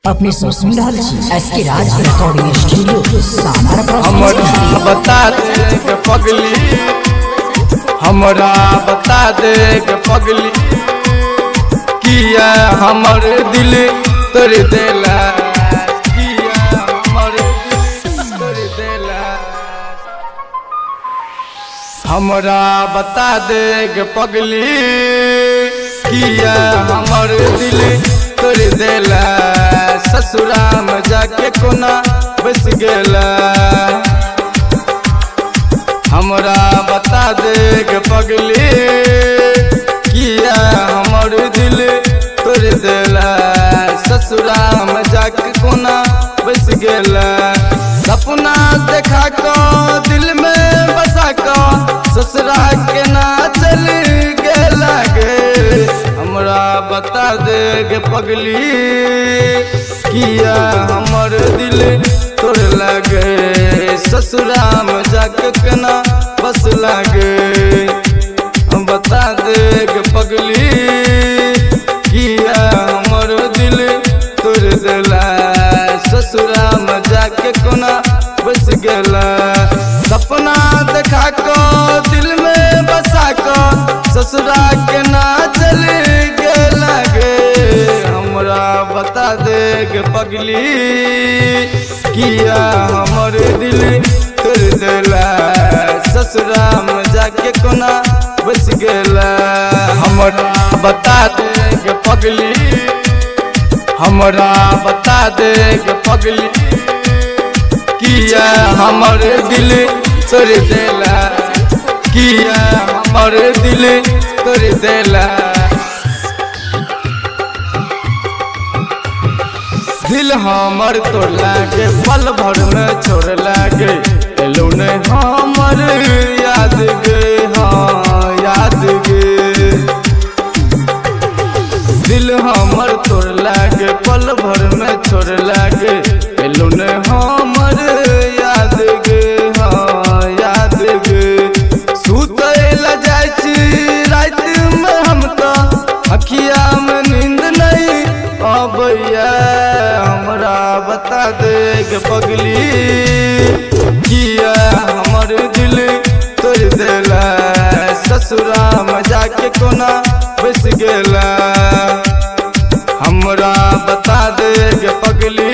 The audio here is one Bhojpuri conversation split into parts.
अपने सुन रहल छी एसके राज रिकॉर्डिंग स्टूडियो सामर हमरा बता दे के पगली, हमरा बता दे के पगली, किया हमर दिल तोड़ देला, किया हमर दिल तोड़ देला। हमरा बता दे के पगली, किया हमर दिल तोड़ देला, ससुरा में जाके कोना बस गेला। हमरा बता दे के पगली, किया हमर दिल तोड़ देला, ससुरा में जाके कोना बस गेला। सपना देखा को दिल में बसा को ससुरा के ना चल गेला गे। हमरा बता दे के पगली, किया हमर दिल तोड़ लगे, ससुरा में जाके केना बस लागे। बता दे के पगली, किया हमर दिल तोड़ देला, ससुरा में जाके कोना बस गेला। सपना देखा को दिल में बसा को ससुरा के ना चल गेला गे। हमरा बता दे के पगली, किया हमर दिल तोड़ देला, ससुरा में जाके कोना बस गेला। हमरा बता दे के पगली, हमरा बता दे के पगली, किया हमर दिल तोड़ देला, किया हमर दिल तोड़ देला। दिल हमर तोड़ लागे, पल भर में छोड़ लागे, एलो ने हमर याद गे, हाँ याद गे। दिल हमर तोड़ लागे, पल भर में छोड़ लागे, एलो ने हमर याद गे, हाँ याद गे। सुतैला जाय छी रात में हम तो अखिया में नींद नहीं अबैया। हमरा बता दे के पगली, किया हमर दिल तोड़ देला, ससुरा में जाके कोना बस गेला। हमरा बता दे के पगली,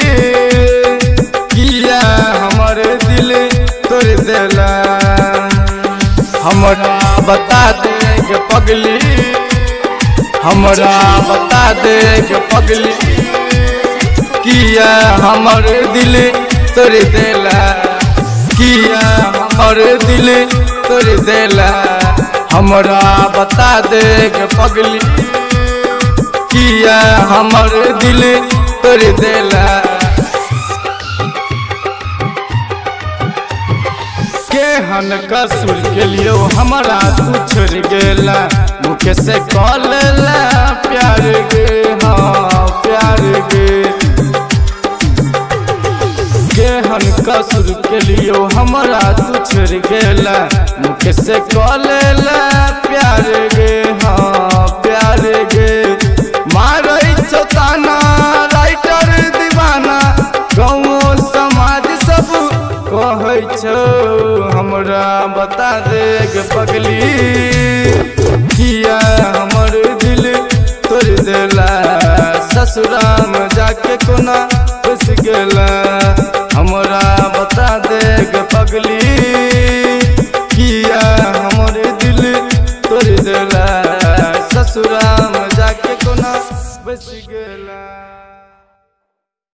किया हमर दिल तोड़ देला। हमरा बता दे के पगली, हमरा बता दे के पगली, किया हमर दिल तोड़ देला, किया हमर दिल तोड़ देला। हमरा बता दे के पगली, किया हमर दिल तोड़ देला। केहन कसूर के लियो हमरा तू छोड़ गेला, मुखे से कॉलेला प्यार गे, हाँ प्यार गे। केहन कसूर के लियो हमरा तू छोड़ गेला, मुखे से कॉलेला प्यार गे, हाँ प्यार गे। मारै छौ ताना राइटर दीवाना, गाँव समाज सब कहै छौ। हमरा बता दे के पगली, किया हमर दिल तोड़ देला, ससुरा में जाके कोना बस गेला। हमरा बता दे के पगली, किया हमर दिल तोड़ देला, ससुरा में जाके कोना बस गेला।